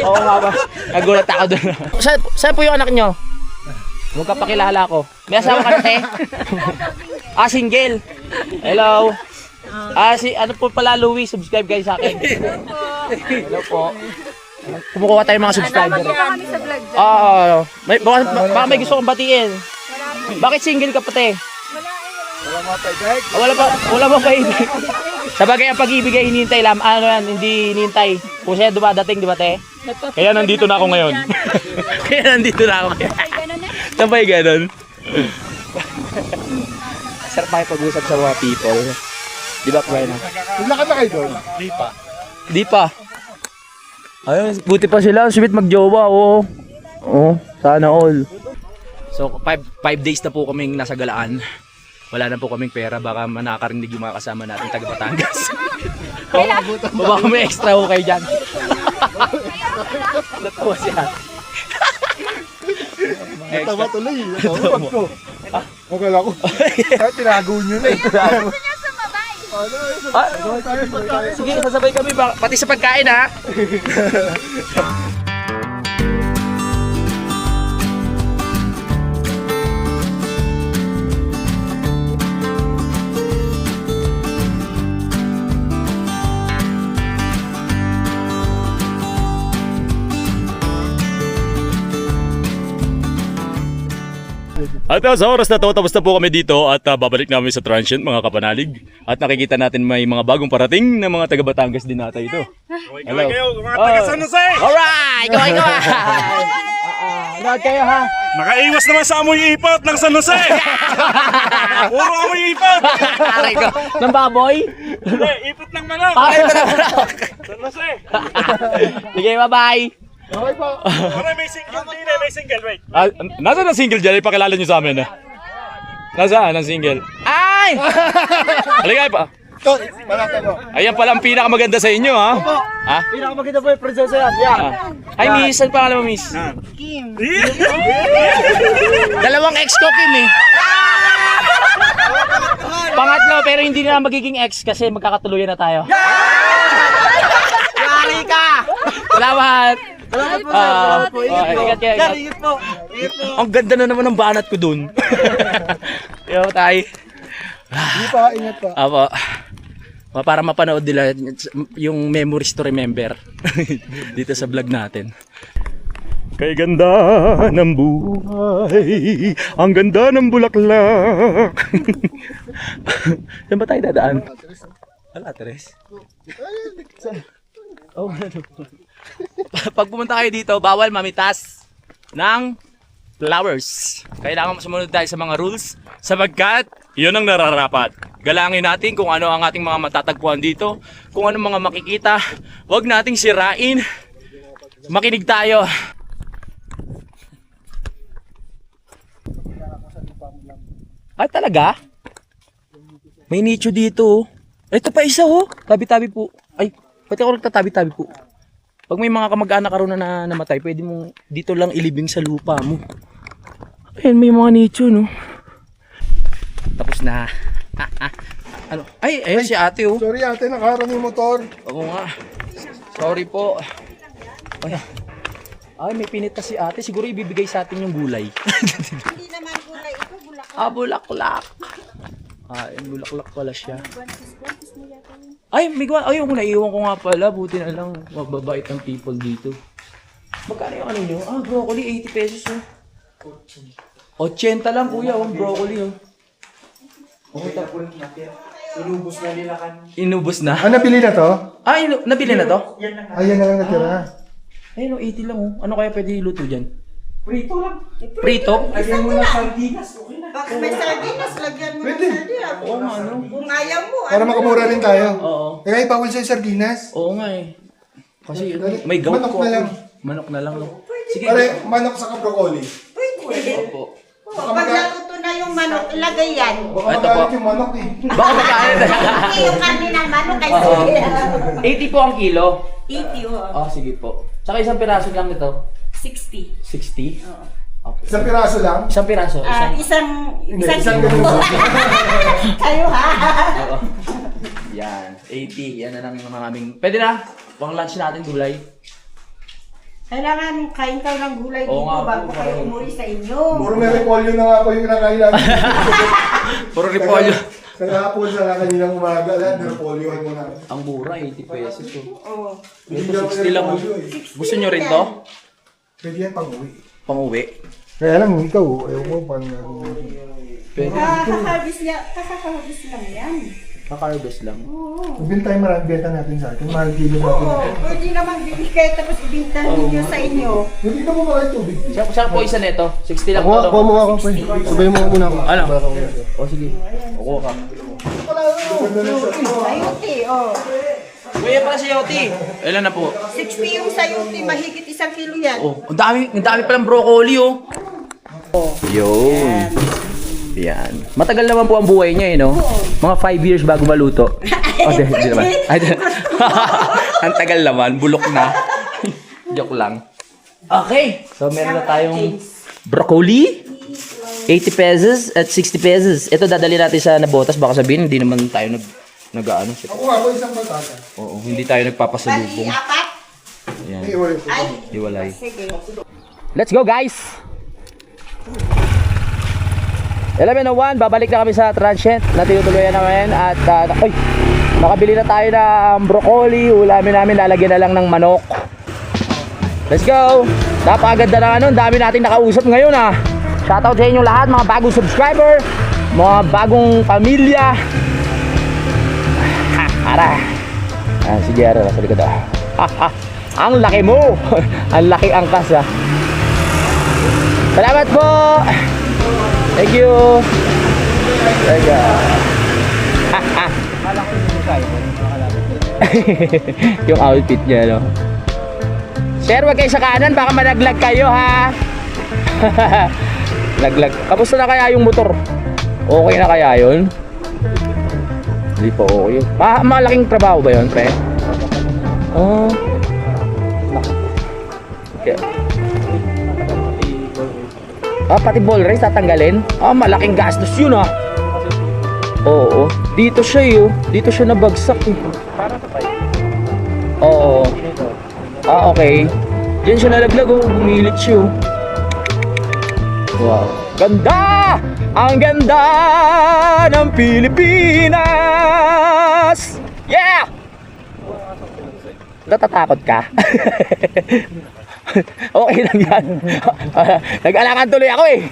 Oo nga ba? Nagulat ako doon. Saan po yung anak nyo? Huwag ka pakilala ko. May asawa ka na, te? Single. Hello. Ano po pala, Louie, subscribe kayo sa akin. Hello po. Kumukuha tayo mga subscriber. Baka may gusto kong batiin. Bakit single ka pa, te? Wala pa pag-ibig. Sabagay ang pag-ibig ay hinihintay lang. Ano yan, hindi hinihintay. Kung siya dumadating, di ba, te? Kaya nandito na ako ngayon. Saan ba yung ganon? Sarap makipag-usap sa mga people. Di ba, Kuya? Naglakad na kayo doon? Di pa. Ayun, buti pa sila. Sweet magjowa, oo. Oo, sana all. So, 5 days na po kaming nasa Galaan. Wala na po kaming pera. Baka nakakarinig yung mga kasama natin taga Batangas. Baba kami extra ho kayo dyan. Natawa siya. Natawa tuloy. Natawa ko. Akala ko. Tinago nyo na eh. Sige, sasabay kami. Pati sa pagkain, ha? At sa oras na to, tapos na po kami dito at babalik namin sa transient mga kapanalig. At nakikita natin may mga bagong parating na mga taga Batangas din nata ito. Hello. Mga taga San Jose! Alright! Gawin! Lahat kayo, ha? Nakaiwas naman sa amoy ipot ng San Jose! Puro amoy ipot! Aray ko. Ng baboy? Hindi, ipot ng manok! Ay, manok! San Jose! Sige, bye-bye! Okay po. May single din eh, may single, wait. Nasaan ang single dyan? Ipakilala nyo sa amin. Nasaan ang single? Ay! Halika pa. Malaki mo. Ayan pala ang pinakamaganda sa inyo, ha? Ha? Pinakamaganda po yung prinsesa yan. Yan. Ay, miss. Saan pangalan mo, miss? Kim. Dalawang ex ko, Kim, eh. Pangatlo, pero hindi na magiging ex kasi magkakatuluyan na tayo. Yari ka! Salamat! Salamat po. Ingat kayo. Ingat po. Ang ganda na naman ng banat ko dun. Yo, tay. Hindi pa, ingat pa. Apo. Para mapanood nila yung memories to remember dito sa vlog natin. Kay ganda ng buhay, ang ganda ng bulaklak. Saan ba tayo dadaan? Wala, Teres. Oh, pag pumunta kayo dito, bawal mamitas ng flowers. Kailangan sumunod tayo sa mga rules sapagkat Yun ang nararapat. galangin natin kung ano ang ating mga matatagpuan dito, kung ano mga makikita. Huwag nating sirain. Makinig tayo. Ay, talaga? May nicho dito. Ito pa isa, oh. Tabi-tabi po. Ay, pati ako nagtatabi-tabi po. Pag may mga kamag-anak ka ron na namatay, pwede mong dito lang ilibing sa lupa mo. Ayun, may mga nicho, no? Tapos na. Ano? Ay, ayun si ate, oh. Sorry ate, nakaharang yung motor. Oo nga. Sorry po. Ay, ay, may pinita si ate. Siguro ibibigay sa atin yung gulay. Hindi naman gulay ito, bulaklak. Ah, bulaklak. Ah, yung bulaklak pala siya. Ay, may gawa. Ay, yung naiiwan ko nga pala. Buti na lang. Magbabait ang people dito. Magkano yung ano nyo? Ah, broccoli. 80 pesos, oh. 80 lang, kuya. Oh, broccoli, oh. Okay, tapos. Inubos na nila kan. Inubos na? Ah, nabili na to? Ah, nabili na to? Ayan na lang natira. Ayun, 80 lang, oh. Ano kaya pwede iluto dyan? Prito lang. Prito? Lagyan mo na sardinas. Bakit may sardinas, lagyan mo ng Pwede. sardinas. Oo nga, ano? Kung ayaw mo, Para makamura rin tayo. Oo. Eh, bawal sa sardinas. Oo nga eh. Kasi may gout Manok po na ako. lang. Manok na lang. No? Sige. Pare, manok sa broccoli. pwede. Opo. Pag natuto na yung manok, ilagay yan. Baka Ito po. magalit yung manok eh. Baka magkain. Hindi yung karne ng manok ay sige. 80 po ang kilo. 80 oh. Oh, sige po. Tsaka isang piraso lang nito. 60. 60? Oo. Okay. Isang piraso lang. Isang piraso. Ah, Isang... Isang kilo. ganun. Kayo ha? Oo. Yan. 80. Yan na lang yung mga aming... Pwede na. Pang lunch natin gulay. Kailangan kain kayo ng gulay Oo dito nga po, bago kayo umuwi sa inyo. Puro may repolyo na nga po yung kinakain namin. Puro repolyo. Kagahapon sa kaninang umaga, lahat na repolyohan mo na. Ang mura, 80 pesos. Oh. Oo. Hindi Ito, naman 60 lang. Oh. repolyo eh. Gusto nyo rin to? Pwede yan pang uwi. Pang-uwi? Kaya lang, ikaw, ayaw mo pang Pwede. Kaka-harvest lang yan. Kaka-harvest lang. Magbintay marami benta natin sa atin. Mahal kilo natin. Oo, pwede naman bibigay tapos ibintahan ninyo sa inyo. Hindi ka mo ba kayo tubig? Saan po isa nito? 60 lang Kuha to. mo ako, pre. Sabay mo muna ako. Ano? O sige. Kukuha ka. Ganda na siya. Ayuti, oh. Kuya pala si Yoti. Ilan na po? 60 yung sayuti, mahigit 1 kilo yan. Oh, ang dami palang broccoli oh. Yun. Yan. Matagal naman po ang buhay niya eh, no? Mga 5 years bago maluto. Oh, di naman. Ang tagal naman, bulok na. Joke lang. Okay. So, meron na tayong broccoli. 80 pesos at 60 pesos. Ito dadali natin sa Nabotas. Baka sabihin, hindi naman tayo nag-ano. Ako nga po isang batata. Oo, hindi tayo Bali, nagpapasalubong. 4? Yan. Iwalay po. Ay, Iwalay. sige. Let's go guys! 11:01, babalik na kami sa transient na tinutuluyan namin at nakabili na tayo ng broccoli, ulamin namin, lalagyan na lang ng manok. Let's go! Napakaganda na ang dami nating nakausap ngayon ah. Shoutout sa inyo lahat, mga bagong subscriber, mga bagong pamilya. Ara! Sige, ara, nasa likod ah. Ang laki mo! Ang laki angkas ah. Salamat po! Thank you! Teka. Yung outfit niya, no? Sir, wag kayo sa kanan, baka malaglag kayo, ha? Laglag. Kamusta na kaya yung motor? Okay na kaya yun? Hindi pa okay. Malaking trabaho ba yun, pre? Oh. Okay. Pati ball race tatanggalin? Malaking gastos yun ah. Oo. Dito siya eh. Dito siya nabagsak eh. Oo. Okay. Diyan siya nalaglag oh. Bumilit siya oh. Wow. Ganda! Ang ganda ng Pilipinas! Yeah! Natatakot ka? Okay lang yan. Nag-alakan tuloy ako eh.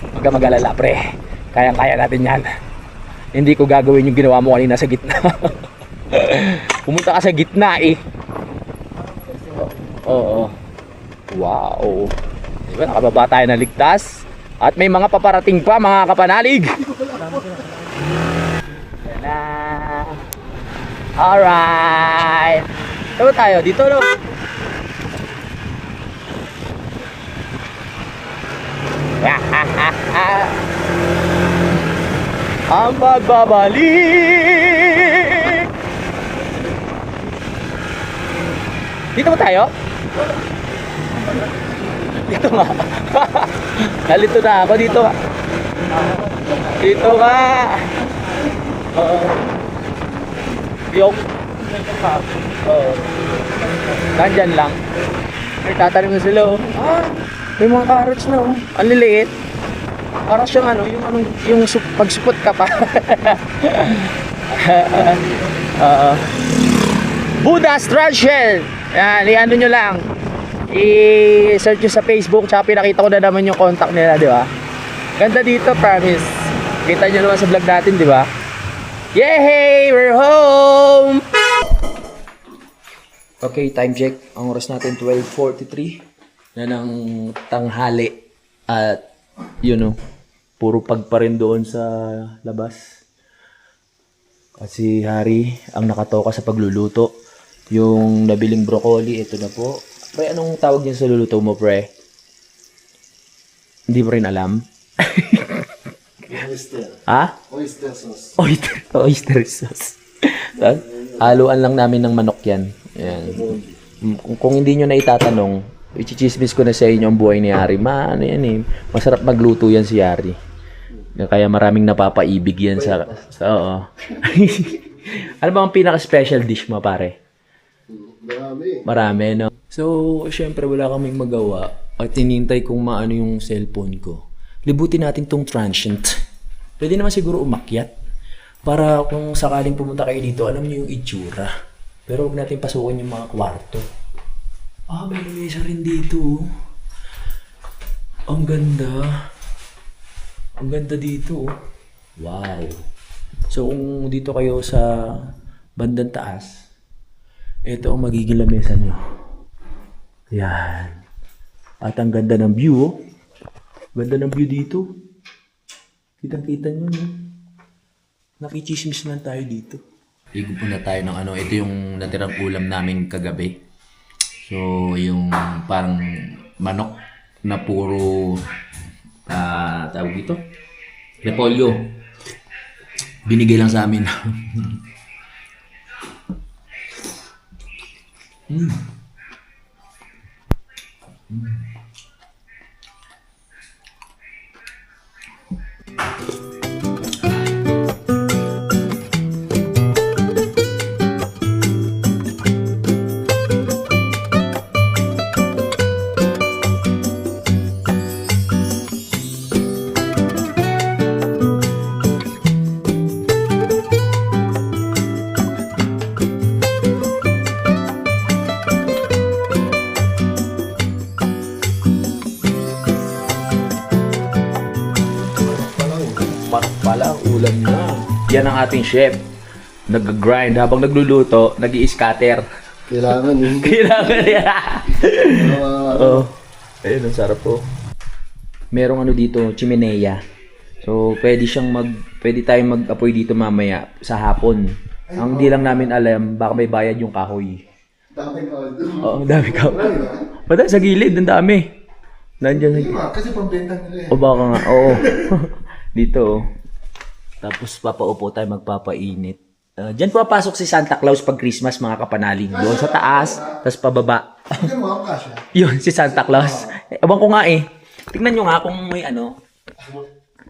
Huwag ka mag-alala pre. Kayang-kaya natin yan. Hindi ko gagawin yung ginawa mo kanina sa gitna. Pumunta ka sa gitna eh. Oo. Wow. Diba, nakababa tayo ng ligtas. At may mga paparating pa mga kapanalig. Yan na. Alright. Saan tayo? Dito no? Ang pagbabalik. Dito ba tayo? Dito nga. Nalito na ako. Dito nga. Dito nga. Yung nandyan lang. May tatanim na sila oh. May mga carrots na oh. Ang liliit. Parang siyang yung pagsupot ka pa. Buddha's Transient. Yan, i-ano nyo lang. I-search nyo sa Facebook. Tsaka pinakita ko na naman yung contact nila, di ba? Ganda dito, promise. Kita nyo naman sa vlog natin, di ba? Yay! We're home! Okay, time check. Ang oras natin 12:43 na ng tanghali. At puro pagpa rin doon sa labas. At si Harry ang nakatoka sa pagluluto. Yung nabiling broccoli, ito na po. Pre, anong tawag niya sa luluto mo, pre? Hindi mo rin alam? Oyster. Ha? Oyster sauce. Oyster sauce. Haluan lang namin ng manok yan. Yan. Kung hindi nyo na itatanong, i-chismis ko na sa inyo ang buhay ni Yari. Masarap magluto yan si Yari. Kaya maraming napapaibig yan sa oo. Ano ba ang pinaka-special dish mo, pare? Marami, no? So, syempre wala kaming magawa at tinintay kung maano yung cellphone ko. Libutin natin tong transient. Pwede naman siguro umakyat para kung sakaling pumunta kayo dito, alam niyo yung itsura. Pero huwag natin pasukin yung mga kwarto. May lamesa rin dito. Ang ganda. Ang ganda dito. Wow. So kung dito kayo sa bandang taas, ito ang magiging lamesa nyo. Yan. At ang ganda ng view. Oh. Ganda ng view dito. Kitang-kita nyo. No? Nakichismis lang tayo dito. Igupo na tayo ng ano. Ito yung natirang ulam namin kagabi. So, yung parang manok na puro tawag dito, repolyo. Binigay lang sa amin. Manok pala, ulam na. Yan ang ating chef. Nag-grind habang nagluluto, nag-i-scatter. Kailangan yun. Kailangan yan. Oh. Ayun, ang sarap po. Merong ano dito, chimenea. So, pwede tayong mag-apoy dito mamaya sa hapon. Ang di lang namin alam, baka may bayad yung kahoy. Daming kaldo. Oo, ang dami kahoy. Marami ba? Pata, sa gilid, ang dami. Nandiyan. Hindi ba? Kasi pambenta nila eh. O baka nga, oo. Dito, oh. Tapos papaupo tayo magpapainit. Diyan papasok si Santa Claus pag Christmas, mga kapanalig. Doon sa taas, tapos pababa. Hindi mo ang kasya. Yun, si Santa Claus. Ewan ko nga eh. Tingnan nyo nga kung may ano.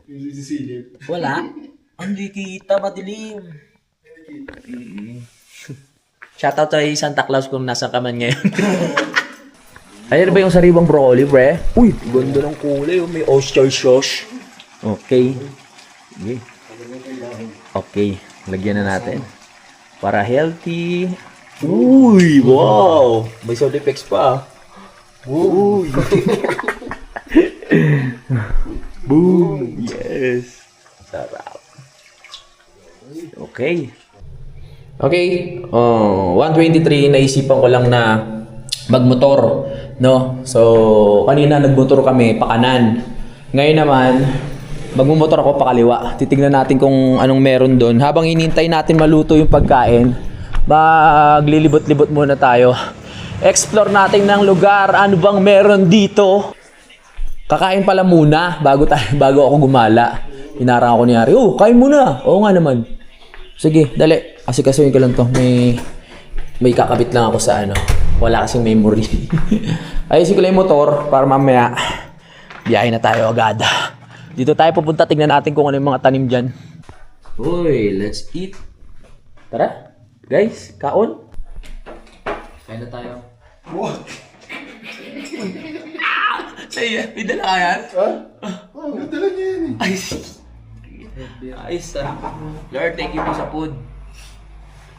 Yung sisilip. Wala. Hindi kita, madilim. Shoutout kay Santa Claus kung nasa ka man ngayon. Ayan ba yung sariwang broccoli, pre? Uy, ganda ng kulay. Oh. May oyster sauce. Okay. Okay. Lagyan na natin. Para healthy. Uy, wow. May sound effects pa. Uy. Boom. Yes. Sarap. Okay. Okay. 123, naisipan ko lang na magmotor, no? So, kanina nagmotor kami pa kanan. Ngayon naman, magmumotor ako pa kaliwa. Titignan natin kung anong meron doon. Habang hinintay natin maluto yung pagkain, maglilibot-libot muna tayo. Explore natin ng lugar. Ano bang meron dito? Kakain pala muna bago ako gumala. Hinarang ako ni Ari. Oh, kain muna. Oo nga naman. Sige, dali. Asikasuhin ko lang to. May kakabit lang ako sa ano. Wala kasing memory. Ayusin ko lang yung motor para mamaya biyahe na tayo agad. Dito tayo pupunta. Tingnan natin kung ano yung mga tanim dyan. Uy, let's eat. Tara, guys, kaon. Kain na tayo. What? Say, pidala ka yan? Ha? Oh, dala niya yan eh. Ayos. Lord, thank you po sa food.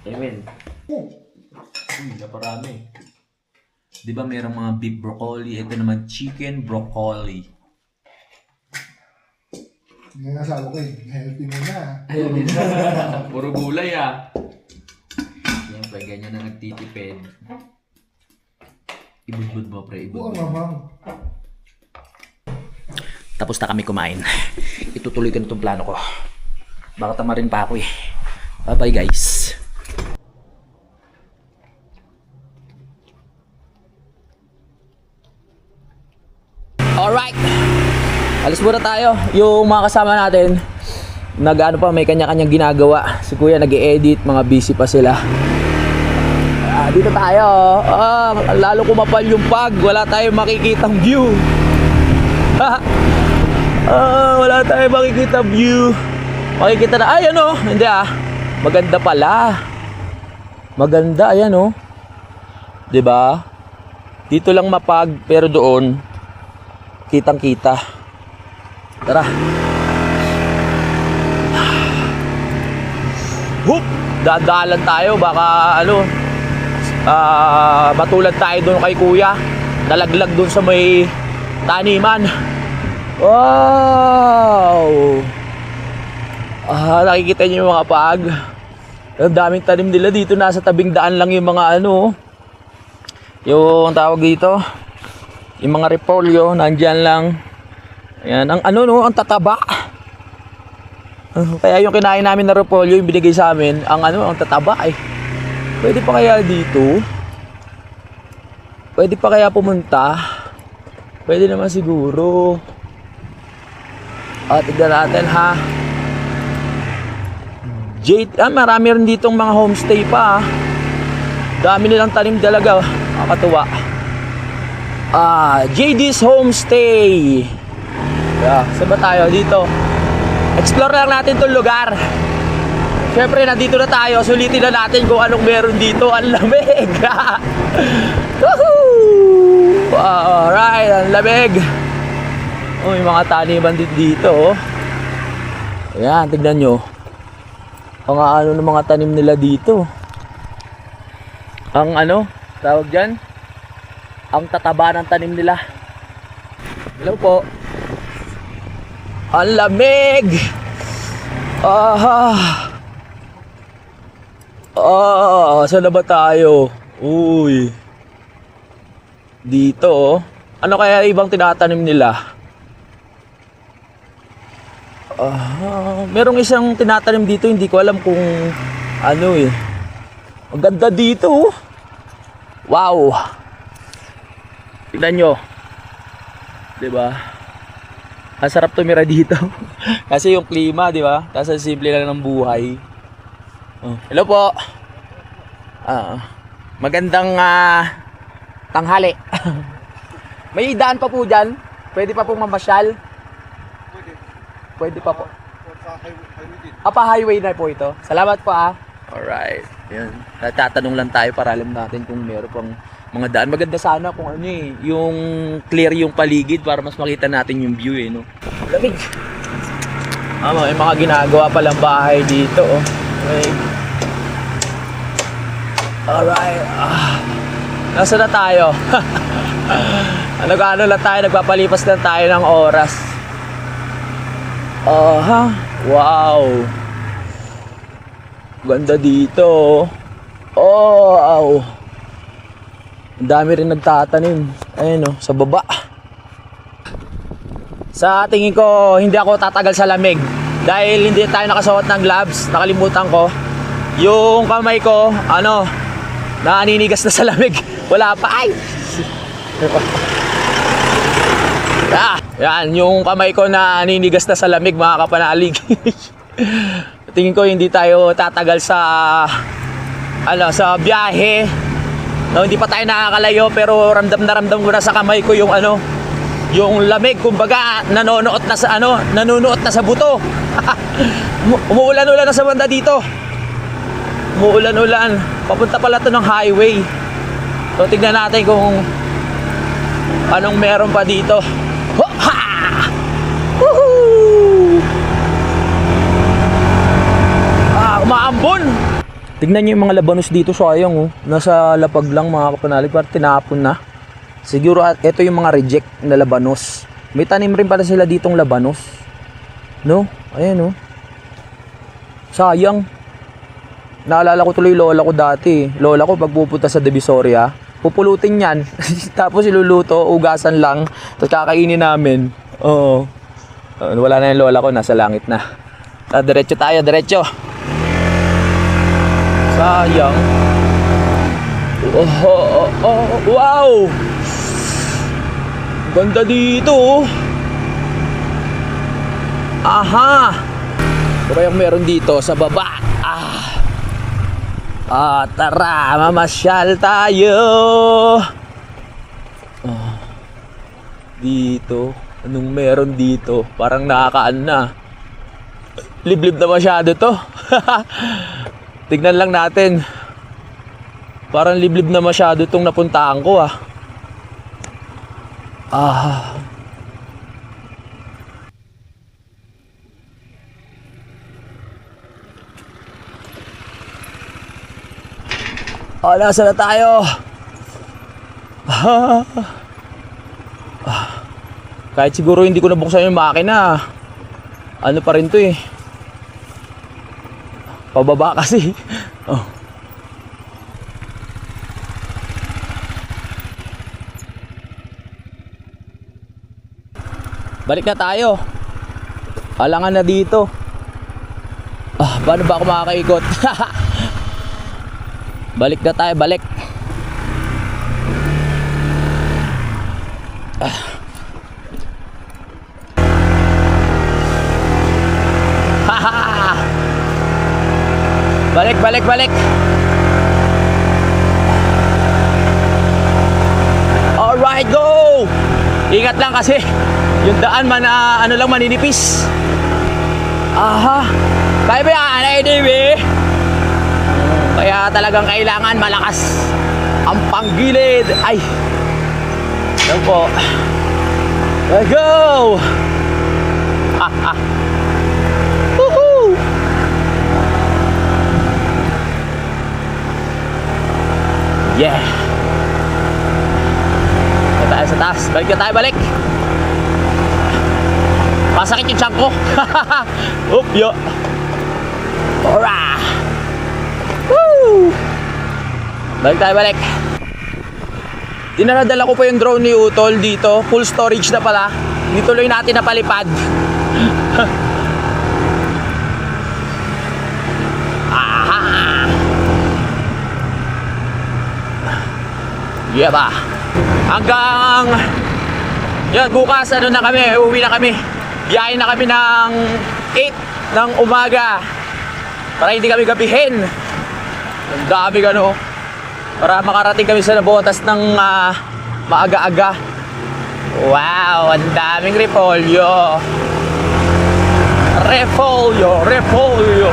Amen. Uy, naparami. Di ba mayroong mga beef broccoli? Ito naman chicken broccoli. Hindi nga sabi ko eh. Healthy mo na. Ayun din. Puro gulay ah. Siyempre, ganyan na nagtitipid. Ibudbud mo, pre. Oo, Ibudbud. mamang. Tapos na kami kumain. Itutuloy ko na itong plano ko. Baka tamarin pa ako eh. Bye-bye guys. Alright. Alis muna tayo. Yung mga kasama natin, may kanya-kanyang ginagawa. Si Kuya nag-i-edit, mga busy pa sila. Dito tayo. Lalo kumapal yung pag. Wala tayong makikitang view. Wala tayong makikitang view. Makikita na, ay ano, hindi maganda pala. Maganda, ayan oh. 'Di ba? Dito lang mapag, pero doon kitang-kita. Tara. Hup! Dadalan tayo, baka matulad tayo doon kay Kuya. Nalaglag doon sa may taniman. Wow! Nakikita niyo yung mga pag. Ang daming tanim nila dito, nasa tabing daan lang yung mga yung tawag dito, yung mga repolyo, nandyan lang. Ayan, ang ang tataba. Kaya yung kinain namin na repolyo, yung binigay sa amin, ang tataba eh. Pwede pa kaya dito? Pwede pa kaya pumunta? Pwede naman siguro. Tignan natin ha. Marami rin ditong mga homestay pa. Dami nilang tanim talaga. Nakakatuwa. JD's Homestay. Saan ba tayo? Dito. Explore lang natin itong lugar. Siyempre, nandito na tayo. Sulitin na natin kung anong meron dito. Ang lamig. Woohoo! Alright, ang lamig. May mga taniman dito. Ayan, tignan nyo. Ang ng mga tanim nila dito. Ang tawag dyan? Ang tataba ng tanim nila. Hello po. Ang lamig! Saan na ba tayo? Uy. Dito Ano kaya ibang tinatanim nila? Merong isang tinatanim dito, hindi ko alam kung ano eh. Ang ganda dito. Wow. Tignan nyo. Diba? Ang sarap tumira dito. Kasi yung klima, diba? Kasi simple lang ng buhay. Hello po. Magandang tanghali. May daan pa po dyan. Pwede pa pong mamasyal. Pwede pa po. Highway na po ito. Salamat po Alright. Yan. Tatanong lang tayo para alam natin kung meron pang mga daan. Maganda sana kung ano eh. Yung clear yung paligid para mas makita natin yung view eh. No? Lamig. May mga ginagawa palang bahay dito. Okay. Alright. Nasaan na tayo? Ano lang tayo. Nagpapalipas lang tayo ng oras. Wow. Ganda dito. Wow. Ang dami rin nagtatanim. Ayun sa baba. Sa tingin ko, hindi ako tatagal sa lamig. Dahil hindi tayo nakasuot ng gloves. Nakalimutan ko. Yung kamay ko, naninigas na sa lamig. Wala pa. Ay! Yan, yung kamay ko na ninigas na sa lamig, mga kapanalig. Tingin ko hindi tayo tatagal sa sa biyahe. Hindi pa tayo nakakalayo pero ramdam na ramdam ko na sa kamay ko yung yung lamig, kumbaga nanunuot na sa buto. Umuulan-ulan na sa banda dito. Umuulan-ulan. Papunta pala to ng highway. So tignan natin kung anong meron pa dito. Umaambon. Tignan nyo yung mga labanos dito, sayang nasa lapag lang mga kapanalig, parang tinapon na. Siguro ito yung mga reject na labanos. May tanim rin pala sila ditong labanos. No? Ayan sayang. Naalala ko tuloy lola ko dati. Lola ko pag pupunta sa Divisoria, pupulutin yan. Tapos iluluto, ugasan lang. Tapos kakainin namin. Wala na yung lola ko, nasa langit na. Diretso tayo, diretso. Sayang. Wow. Ganda dito. Ito kayang meron dito sa baba. Tara, mamasyal tayo. Dito, anong meron dito? Parang nakakaan na. Liblib na masyado to. Tignan lang natin. Parang liblib na masyado itong napuntahan ko Nasa na tayo. Kahit siguro hindi ko nabuksan yung makina. Ano pa rin to eh. Pababa kasi. Balik na tayo. Halangan na dito. paano ba ako makakaikot? Balik na tayo, balik. Balik, balik, balik. Alright, go! Ingat lang kasi yung daan man ano lang maninipis. Aha. Kaya ba yan, ADB? Kaya talagang kailangan malakas ang panggilid. Ay. Yan po. Let's go! Woohoo! Yeah. Balik tayo sa taas. Balik na tayo, balik. Masakit yung tiyan ko. Oop, yo. Ora. Woo! Balik tayo, balik. Dinadala ko pa yung drone ni Utol dito. Full storage na pala. Hindi tuloy natin napalipad. Aha. Yeah ba? Hanggang yan, bukas ano na kami, uuwi na kami. Biyahe na kami ng 8 ng umaga para hindi kami gabihin. Ang dami ano, para makarating kami sa Nabotas ng maaga-aga. Wow, ang daming repolyo. Repolyo.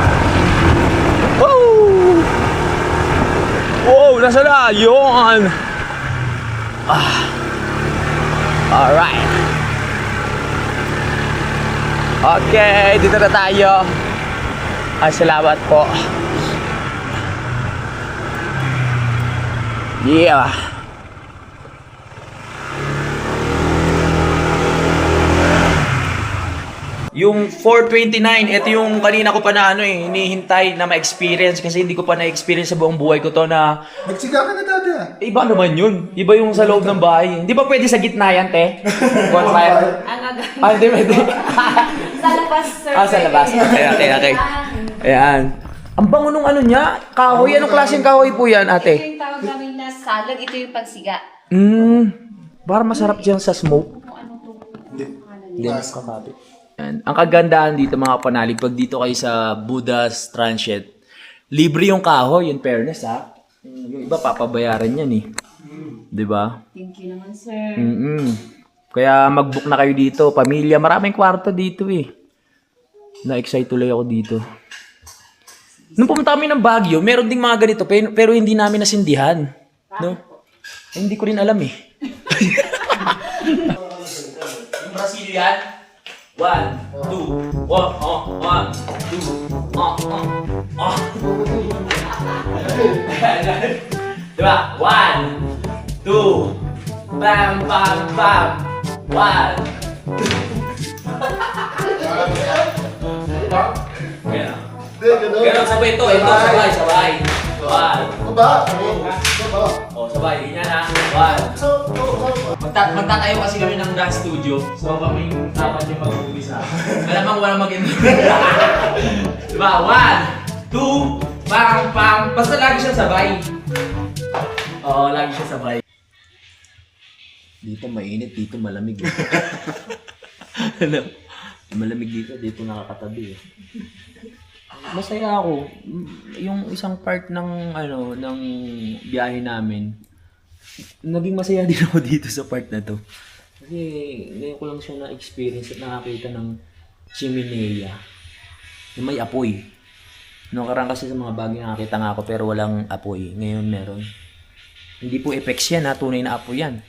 Woo! Wow, nasa na? Yun. Alright. Okay, dito na tayo. Salamat po. Yeah. Yung 429, ito yung kanina ko pa na hinihintay na ma-experience kasi hindi ko pa na-experience sa buong buhay ko to na Nagsiga ka na dati ah. iba naman yun. Iba yung sa loob ng bahay. Hindi ba pwede sa gitna yan, te? Bonfire? Hindi pwede. Sa labas, sir. Sa labas. Okay. Ayan. Ang bango nung ano niya, kahoy. Anong klaseng kahoy po yan, Ito ate? yung tawag namin na salad. Ito yung pagsiga. Para masarap dyan sa smoke. Hindi, mas kakapit. Yan. Ang kagandahan dito mga panalig, pag dito kayo sa Buddha's Transit, libre yung kahoy, in fairness ha. Yung iba papabayaran yan eh. Diba? Thank you naman, sir. Kaya mag-book na kayo dito, pamilya, maraming kwarto dito eh. Na-excite tuloy ako dito. Nung pumunta kami ng Baguio, meron ding mga ganito, pero hindi namin nasindihan. No? Hindi ko rin alam eh. Yung Brazilian, 1, 2, 1, 2, 1, 2, diba? 1, 2, bam, bam, bam, 1. Ganun sabay ito, sabay. 1. Baba. Sabay, ganyan ha. 1. Magtatayo kasi kami ng dance studio. So kami dapat yung mag-umpisa. Malamang walang mag-enjoy. Diba? 1, 2, pam, pam. Basta lagi siya sabay. Oo, lagi siya sabay. Dito mainit, dito malamig. Ano? Malamig dito nakakatabi eh. Masaya ako. Yung isang part ng ng biyahe namin, naging masaya din ako dito sa part na to. Kasi ngayon ko lang siya na-experience at nakakita ng chimenea na may apoy. Noong karang kasi sa mga bagay nakakita nga ako pero walang apoy. Ngayon meron. Hindi po effects yan ha, tunay na apoy yan.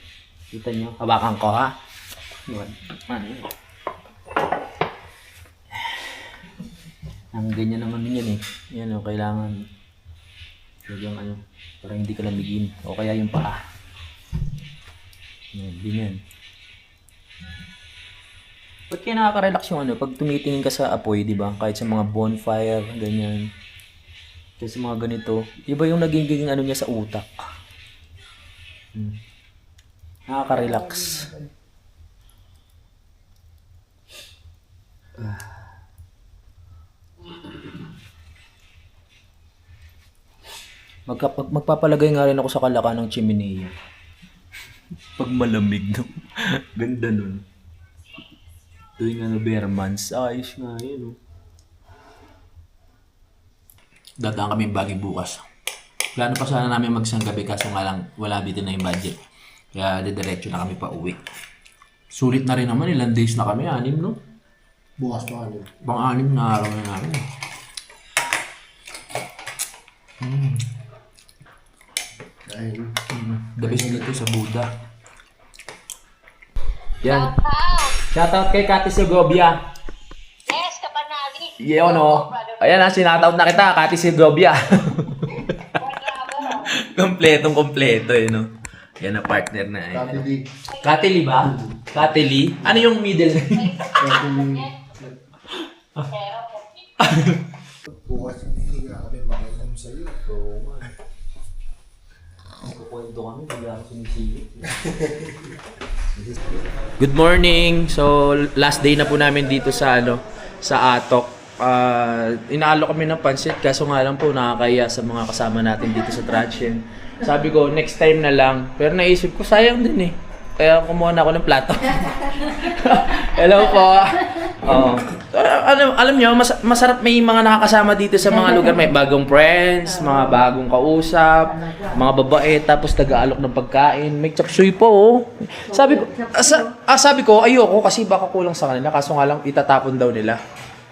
Kita nyo, hawakan ko ha. Ano yun? Ang ganyan naman yan eh. Yan o, kailangan talagang para hindi ka lamigin. O kaya yung paa. Yan, ganyan. Ba't kaya nakaka-relax yung pag tumitingin ka sa apoy, di ba? Kahit sa mga bonfire, ganyan. Kasi sa mga ganito, iba yung naging niya sa utak. Nakaka-relax. Magpapalagay nga rin ako sa kalaka ng chimenea. Pag malamig, no? Ganda nun. Tuwing bare months, ayos nga yun, no? Dadaan kami Baguio bukas. Plano pa sana namin magsang gabi kaso nga lang wala dito na yung budget. Kaya didiretso na kami pa uwi. Sulit na rin naman, ilang days na kami, 6 no? Bukas pa ano. Pang 6 na araw na namin. Ayun. The best dito sa Buda. Yan. Shoutout kay Kati Segovia. Yes, kapanali. Yun o. Ayan na, sinataut na kita, Kati Segovia. Kompletong-kompleto eh, no? Yan na partner na eh. Katili. Katili ba? Katili? Ano yung middle name? Bukas hindi nga kami makinom sa'yo. Kukwento kami, wala ako sumisigit. Good morning! So, last day na po namin dito sa sa Atok. Inaalo kami ng pansit kaso nga lang po nakakaya sa mga kasama natin dito sa Traction. Sabi ko, next time na lang. Pero naisip ko, sayang din eh. Kaya kumuha na ako ng plato. Hello po! Alam nyo, masarap may mga nakakasama dito sa mga lugar. May bagong friends, mga bagong kausap, mga babae, tapos nag-aalok ng pagkain. May chop suey po, oh. Sabi ko, ayoko kasi baka kulang sa kanila. Kaso nga lang, itatapon daw nila.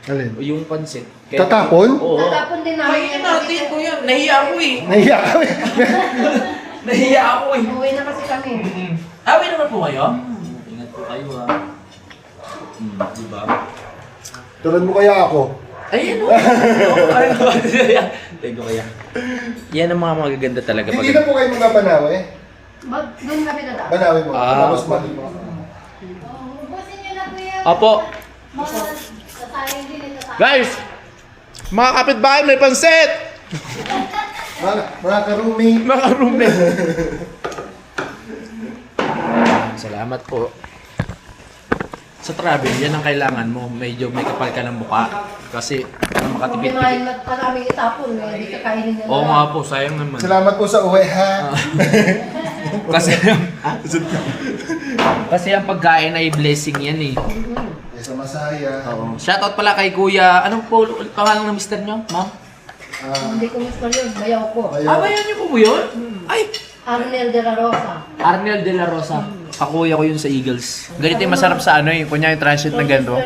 Alin? Yung pansit. Tatapon? Oo. Tatapon din namin. Kainin natin, kuya. Nahiya ako eh. Nahiya kami. Nahiya ako eh. Uwi na kasi kami. Away naman po kayo? Ingat po kayo ah. Diba? Turan mo kaya ako? Ayun o. Thank you kaya. Yan ang mga magaganda talaga. Hindi na po kayo mga Banawe? Doon kami dadaan. Banawe mo. Ah. Tapos mali mo. Busin nyo na kuya. Opo. Tatayang din ito tayo. Guys! Mga kapitbahay, may pansit! Mga ka-roommate. Mga roommate. Salamat po. Sa travel, yan ang kailangan mo. Medyo may kapal ka ng buka. Kasi makatipid-tipid. Kumain maraming itapon. Hindi ka kainin nila. Oo nga po, sayang naman. Salamat po sa uwi ha. Kasi ang pagkain ay blessing yan eh. Sa Masaya. Oo. Shoutout pala kay Kuya. Anong po pangalan ng mister nyo, ma'am? Hindi ko mister yun. Bayaw ko. Bayan niyo po yun? Ay! Arnel de la Rosa. Arnel de la Rosa. Kakuya ko yun sa Eagles. Ganito yung masarap sa kunya yung transit na ganito.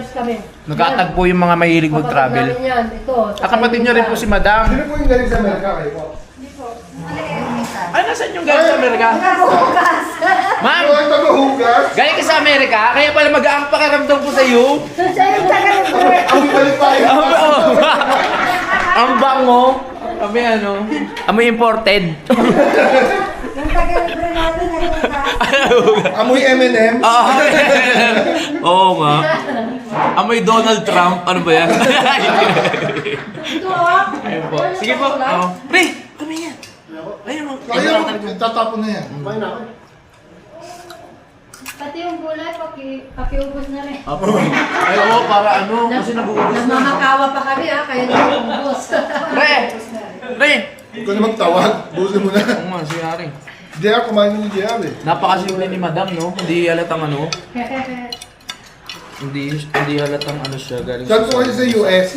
Nagkatagpo yung mga mahilig mag-travel. Kapatid niyo rin po si Madam. Sino po yung galing sa Amerika kayo po? Ay, nasaan yung galing sa Amerika? Ma'am, Ano ang taga-hugas? galing ka sa Amerika? Kaya pala mag-aang pakiramdam ko sa iyo. Ang balik tayo. Ang bango. Kami amoy imported. Amoy M&M. Oo nga. Amoy Donald Trump. Ano ba yan? Ayun po. Sige po. Pre, kami yan. Ayun mo. Kaya tatapon na yan. Pati yung gulay, pakiubos na rin. Ay, oo, para kasi nag-uubos na. Namamakawa pa kami kaya nag-uubos. Pre! Pre! Huwag ka na magtawag. Busin mo na. Oo nga, si Ari. JR, kumain mo ni JR eh. Napakasimple ni Madam, no? Hindi halatang Hindi halatang siya. Galing Saan po kayo sa US?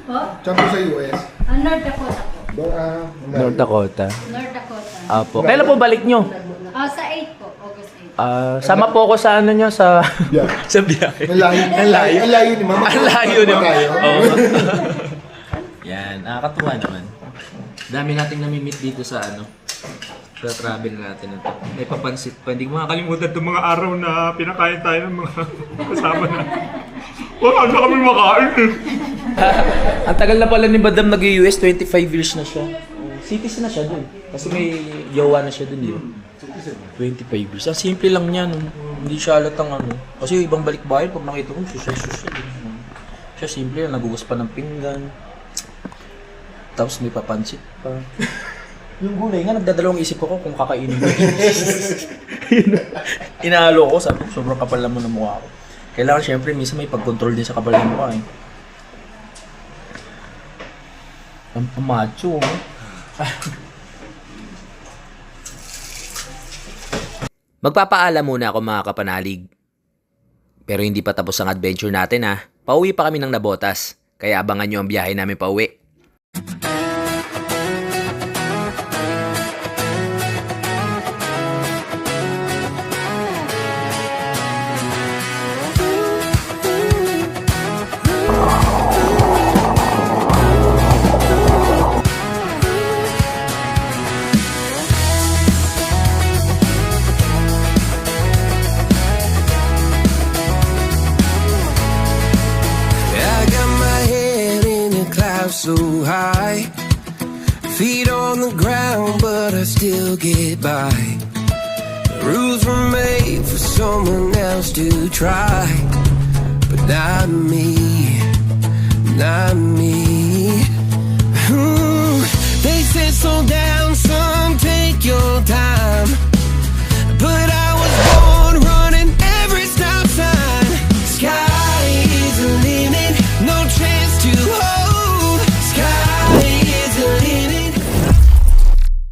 Po? Saan po sa US? North Dakota po. North Dakota. North Dakota. Apo. Kailan po balik nyo? Sa 8 po. August 8. Sama po ako sa nyo, sa... Yeah. sa biyahe. Ang layo. Ang layo ni Mama. Ang layo naman. Tayo. Oo. Yan, nakakatuwa naman. Dami nating nami-meet dito sa sa travel natin ito. May papansit pa. Hindi ko makakalimutan itong mga araw na pinakain tayo ng mga kasama na. Wala na kami makain eh. Ang tagal na pala ni Madam nag-US, 25 years na siya. Citizen na siya dun. Kasi may jowa na siya dun yun. 25 years. Ang simple lang niya. No? Hindi siya halatang Kasi yung ibang balikbayan, pag nakita ko, social. Siya simple lang, nagugas pa ng pinggan. Tapos may papansit pa. Yung gulay nga, nagdadalawang isip ko kung kakainin mo. Inahalo ko, sabi ko, sobrang kapal naman ng mukha ko. Kailangan syempre, minsan may pag-control din sa kapal ng mukha eh. Ang macho, Magpapaalam muna ako mga kapanalig. Pero hindi pa tapos ang adventure natin ha. Pauwi pa kami ng Nabotas. Kaya abangan nyo ang biyahe namin pauwi. I got my head in the clouds so high, feet on the ground, but I still get by. The rules were made for someone else to try, but not me, not me.